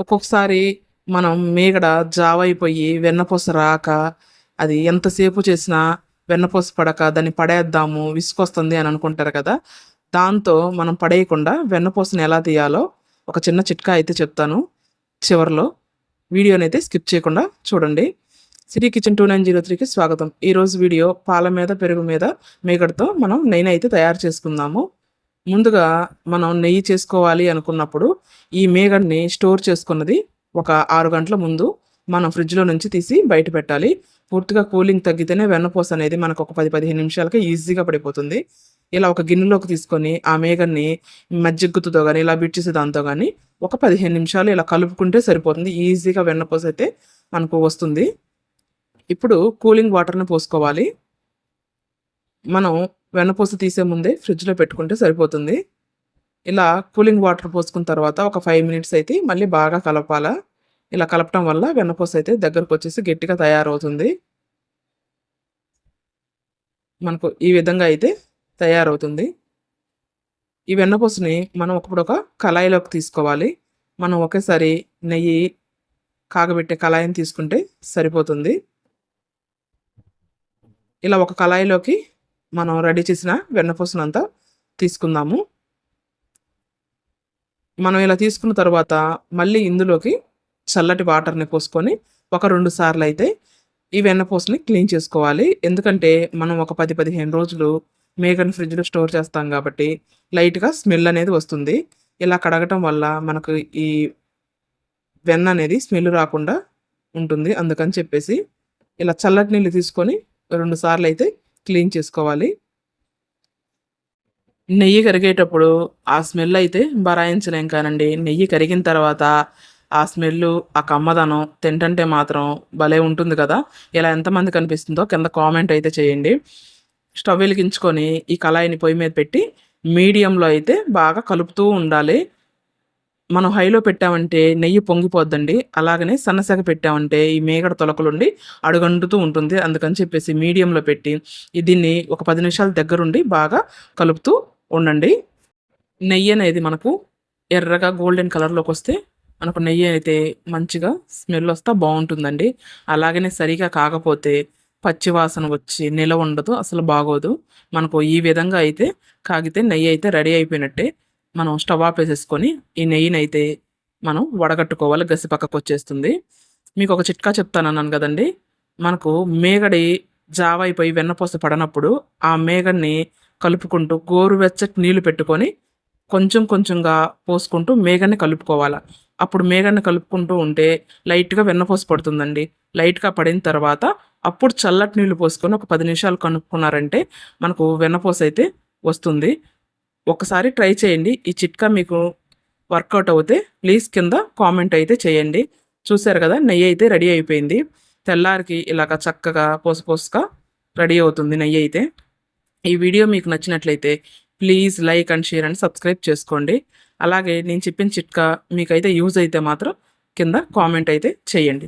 ఒక్కొక్కసారి మనం మీగడ జావైపోయి వెన్నపూస రాక అది ఎంతసేపు చేసినా వెన్నపూస పడక దాన్ని పడేద్దాము విసుకొస్తుంది అని అనుకుంటారు కదా. దాంతో మనం పడేయకుండా వెన్నపూసని ఎలా తీయాలో ఒక చిన్న చిట్కా అయితే చెప్తాను. చివరిలో వీడియోనైతే స్కిప్ చేయకుండా చూడండి. సిటీ కిచెన్ 2903కి స్వాగతం. ఈరోజు వీడియో పాల మీద పెరుగు మీద మీగడతో మనం నెయ్యి అయితే తయారు చేసుకుందాము. ముందుగా మనం నెయ్యి చేసుకోవాలి అనుకున్నప్పుడు ఈ మీగడని స్టోర్ చేసుకున్నది ఒక 6 గంటల ముందు మనం ఫ్రిడ్జ్లో నుంచి తీసి బయట పెట్టాలి. పూర్తిగా కూలింగ్ తగ్గితేనే వెన్నపూస అనేది మనకు ఒక 10-15 నిమిషాలకి ఈజీగా పడిపోతుంది. ఇలా ఒక గిన్నెలోకి తీసుకొని ఆ మీగడని మజ్జిగ గుత్తుతో కానీ ఇలా బిట్ దాంతో కానీ ఒక 15 నిమిషాలు ఇలా కలుపుకుంటే సరిపోతుంది. ఈజీగా వెన్నపూస అయితే మనకు వస్తుంది. ఇప్పుడు కూలింగ్ వాటర్ని పోసుకోవాలి. మనం వెన్నపూస తీసే ముందే ఫ్రిడ్జ్లో పెట్టుకుంటే సరిపోతుంది. ఇలా కూలింగ్ వాటర్ పోసుకున్న తర్వాత ఒక 5 మినిట్స్ అయితే మళ్ళీ బాగా కలపాలా. ఇలా కలపటం వల్ల వెన్నపూస అయితే దగ్గరకు వచ్చేసి గట్టిగా తయారవుతుంది. మనకు ఈ విధంగా అయితే తయారవుతుంది. ఈ వెన్నపూసని మనం ఒక కళాయిలోకి తీసుకోవాలి. మనం ఒకేసారి నెయ్యి కాగబెట్టే కళాయిని తీసుకుంటే సరిపోతుంది. ఇలా ఒక కళాయిలోకి మనం రెడీ చేసిన వెన్నపూసనంతా తీసుకుందాము. మనం ఇలా తీసుకున్న తర్వాత మళ్ళీ ఇందులోకి చల్లటి వాటర్ని పోసుకొని ఒక 2 సార్లు అయితే ఈ వెన్నపూసని క్లీన్ చేసుకోవాలి. ఎందుకంటే మనం ఒక 10-15 రోజులు మీగడని ఫ్రిడ్జ్లో స్టోర్ చేస్తాం కాబట్టి లైట్గా స్మెల్ అనేది వస్తుంది. ఇలా కడగటం వల్ల మనకు ఈ వెన్న అనేది స్మెల్ రాకుండా ఉంటుంది. అందుకని చెప్పేసి ఇలా చల్లటి నీళ్ళు తీసుకొని 2 సార్లు అయితే క్లీన్ చేసుకోవాలి. నెయ్యి కరిగేటప్పుడు ఆ స్మెల్ అయితే బరాయించలేం కానండి. నెయ్యి కరిగిన తర్వాత ఆ స్మెల్లు, ఆ కమ్మదనం తింటంటే మాత్రం భలే ఉంటుంది కదా. ఇలా ఎంతమంది కనిపిస్తుందో కింద కామెంట్ అయితే చేయండి. స్టవ్ వెలిగించుకొని ఈ కళాయిని పొయ్యి మీద పెట్టి మీడియంలో అయితే బాగా కలుపుతూ ఉండాలి. మనం హైలో పెట్టామంటే నెయ్యి పొంగిపోద్దండి. అలాగనే సన్నసెగ పెట్టామంటే ఈ మీగడ తొలకలుండి అడుగంటుతూ ఉంటుంది. అందుకని చెప్పేసి మీడియంలో పెట్టి దీన్ని ఒక 10 నిమిషాల దగ్గరుండి బాగా కలుపుతూ ఉండండి. నెయ్యి అనేది మనకు ఎర్రగా గోల్డెన్ కలర్లోకి వస్తే మనకు నెయ్యి అయితే మంచిగా స్మెల్ వస్తా బాగుంటుందండి. అలాగనే సరిగా కాకపోతే పచ్చి వాసన వచ్చి నిలవ ఉండదు, అసలు బాగోదు. మనకు ఈ విధంగా అయితే కాగితే నెయ్యి అయితే రెడీ అయిపోయినట్టే. మనం స్టవ్ ఆపేసేసుకొని ఈ నెయ్యిని అయితే మనం వడగట్టుకోవాలి. గసి పక్కకు వచ్చేస్తుంది. మీకు ఒక చిట్కా చెప్తానన్నాను కదండి. మనకు మేగడి జావ అయిపోయి వెన్నపూస పడనప్పుడు ఆ మేగడిని కలుపుకుంటూ గోరువెచ్చటి నీళ్లు పెట్టుకొని కొంచెం కొంచెంగా పోసుకుంటూ మేగడిని కలుపుకోవాలి. అప్పుడు మేగడిని కలుపుకుంటూ ఉంటే లైట్గా వెన్నపూస పడుతుందండి. లైట్గా పడిన తర్వాత అప్పుడు చల్లటి నీళ్లు పోసుకొని ఒక 10 నిమిషాలు కనుక్కున్నారంటే మనకు వెన్నపూస అయితే వస్తుంది. ఒకసారి ట్రై చేయండి. ఈ చిట్కా మీకు వర్కౌట్ అవుతే ప్లీజ్ కింద కామెంట్ అయితే చేయండి. చూసారు కదా, నెయ్యి అయితే రెడీ అయిపోయింది. తెల్లారికి ఇలాగ చక్కగా పోసుగా రెడీ అవుతుంది నెయ్యి అయితే. ఈ వీడియో మీకు నచ్చినట్లయితే please like and share and subscribe చేసుకోండి. అలాగే నేను చెప్పిన చిట్కా మీకైతే యూజ్ అయితే మాత్రం కింద కామెంట్ అయితే చేయండి.